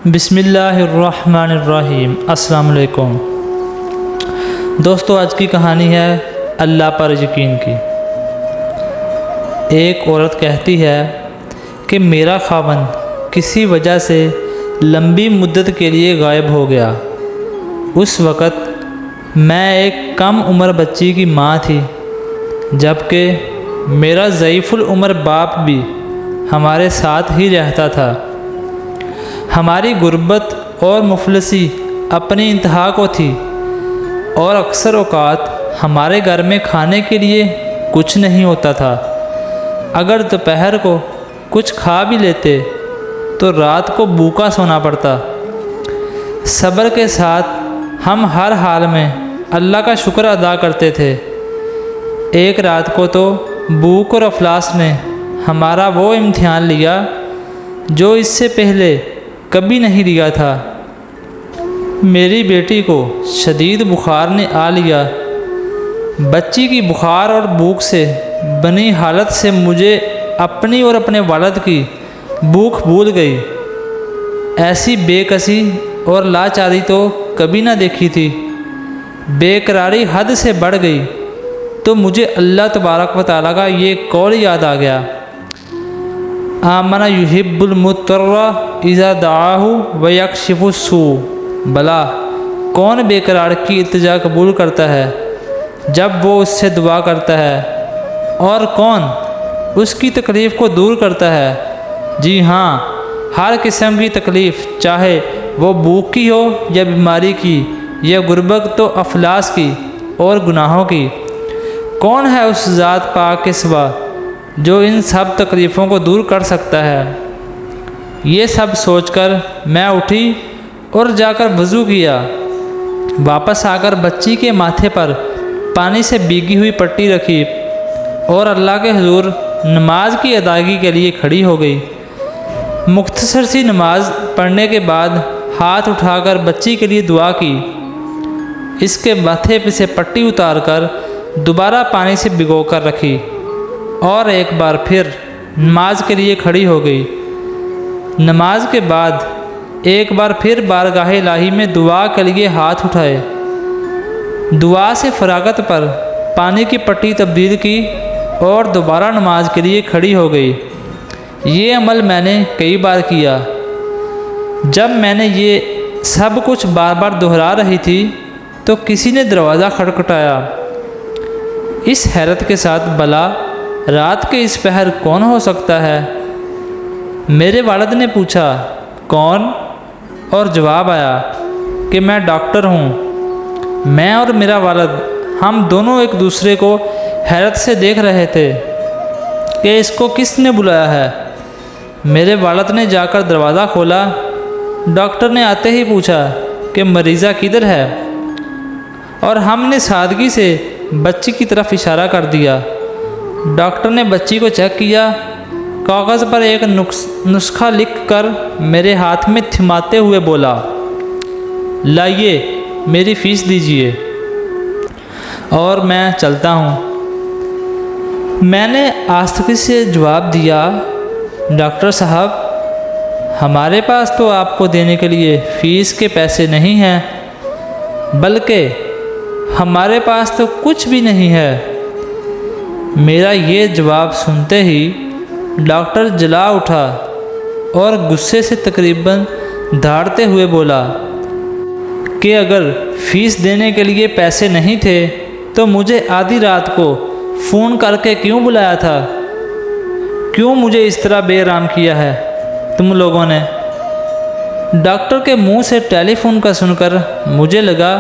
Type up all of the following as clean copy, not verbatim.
بسم اللہ الرحمن الرحیم۔ السلام علیکم دوستو، آج کی کہانی ہے اللہ پر یقین کی۔ ایک عورت کہتی ہے کہ میرا خاوند کسی وجہ سے لمبی مدت کے لیے غائب ہو گیا۔ اس وقت میں ایک کم عمر بچی کی ماں تھی، جبکہ میرا ضعیف العمر باپ بھی ہمارے ساتھ ہی رہتا تھا۔ ہماری غربت اور مفلسی اپنی انتہا کو تھی اور اکثر اوقات ہمارے گھر میں کھانے کے لیے کچھ نہیں ہوتا تھا۔ اگر دوپہر کو کچھ کھا بھی لیتے تو رات کو بھوکا سونا پڑتا۔ صبر کے ساتھ ہم ہر حال میں اللہ کا شکر ادا کرتے تھے۔ ایک رات کو تو بھوک اور افلاس نے ہمارا وہ امتحان لیا جو اس سے پہلے کبھی نہیں لیا تھا۔ میری بیٹی کو شدید بخار نے آ لیا۔ بچی کی بخار اور بھوک سے بنی حالت سے مجھے اپنی اور اپنے والد کی بھوک بھول گئی۔ ایسی بے کسی اور لاچاری تو کبھی نہ دیکھی تھی۔ بے قراری حد سے بڑھ گئی تو مجھے اللہ تبارک و تعالیٰ کا یہ قول یاد آ گیا، آمن یحب المضطر اذا دعاہ ویکشف السوء۔ بلا کون بے قرار کی التجا قبول کرتا ہے جب وہ اس سے دعا کرتا ہے، اور کون اس کی تکلیف کو دور کرتا ہے؟ جی ہاں، ہر قسم کی تکلیف، چاہے وہ بھوک کی ہو یا بیماری کی یا غربت و افلاس کی اور گناہوں کی۔ کون ہے اس ذات پاک کے سوا جو ان سب تکلیفوں کو دور کر سکتا ہے؟ یہ سب سوچ کر میں اٹھی اور جا کر وضو کیا۔ واپس آ کر بچی کے ماتھے پر پانی سے بھیگی ہوئی پٹی رکھی اور اللہ کے حضور نماز کی ادائیگی کے لیے کھڑی ہو گئی۔ مختصر سی نماز پڑھنے کے بعد ہاتھ اٹھا کر بچی کے لیے دعا کی۔ اس کے ماتھے پہ سے پٹی اتار کر دوبارہ پانی سے بھگو کر رکھی اور ایک بار پھر نماز کے لیے کھڑی ہو گئی۔ نماز کے بعد ایک بار پھر بارگاہ الہی میں دعا کے لیے ہاتھ اٹھائے۔ دعا سے فراغت پر پانی کی پٹی تبدیل کی اور دوبارہ نماز کے لیے کھڑی ہو گئی۔ یہ عمل میں نے کئی بار کیا۔ جب میں نے یہ سب کچھ بار بار دہرا رہی تھی تو کسی نے دروازہ کھٹکھٹایا۔ اس حیرت کے ساتھ، بلا رات کے اس پہر کون ہو سکتا ہے؟ میرے والد نے پوچھا، کون؟ اور جواب آیا کہ میں ڈاکٹر ہوں۔ میں اور میرا والد، ہم دونوں ایک دوسرے کو حیرت سے دیکھ رہے تھے کہ اس کو کس نے بلایا ہے۔ میرے والد نے جا کر دروازہ کھولا۔ ڈاکٹر نے آتے ہی پوچھا کہ مریضہ کدھر ہے، اور ہم نے سادگی سے بچی کی طرف اشارہ کر دیا۔ ڈاکٹر نے بچی کو چیک کیا، کاغذ پر ایک نسخہ لکھ کر میرے ہاتھ میں تھماتے ہوئے بولا، لائیے میری فیس دیجیے اور میں چلتا ہوں۔ میں نے آستگی سے جواب دیا، ڈاکٹر صاحب، ہمارے پاس تو آپ کو دینے کے لیے فیس کے پیسے نہیں ہیں، بلکہ ہمارے پاس تو کچھ بھی نہیں ہے۔ میرا یہ جواب سنتے ہی ڈاکٹر جلا اٹھا اور غصے سے تقریباً دھاڑتے ہوئے بولا کہ اگر فیس دینے کے لیے پیسے نہیں تھے تو مجھے آدھی رات کو فون کر کے کیوں بلایا تھا؟ کیوں مجھے اس طرح بے رحم کیا ہے تم لوگوں نے؟ ڈاکٹر کے منہ سے ٹیلی فون کا سن کر مجھے لگا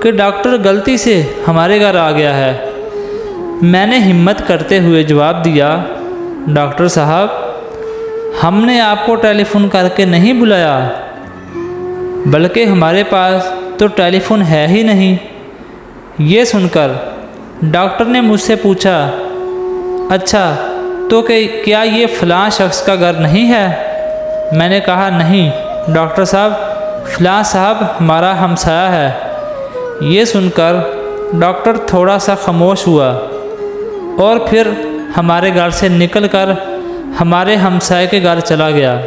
کہ ڈاکٹر غلطی سے ہمارے گھر آ گیا ہے۔ میں نے ہمت کرتے ہوئے جواب دیا، ڈاکٹر صاحب، ہم نے آپ کو ٹیلی فون کر کے نہیں بلایا، بلکہ ہمارے پاس تو ٹیلی فون ہے ہی نہیں۔ یہ سن کر ڈاکٹر نے مجھ سے پوچھا، اچھا تو کہ کیا یہ فلاں شخص کا گھر نہیں ہے؟ میں نے کہا، نہیں ڈاکٹر صاحب، فلاں صاحب ہمارا ہمسایہ ہے۔ یہ سن کر ڈاکٹر تھوڑا سا خاموش ہوا اور پھر ہمارے گھر سے نکل کر ہمارے ہمسائے کے گھر چلا گیا،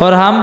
اور ہم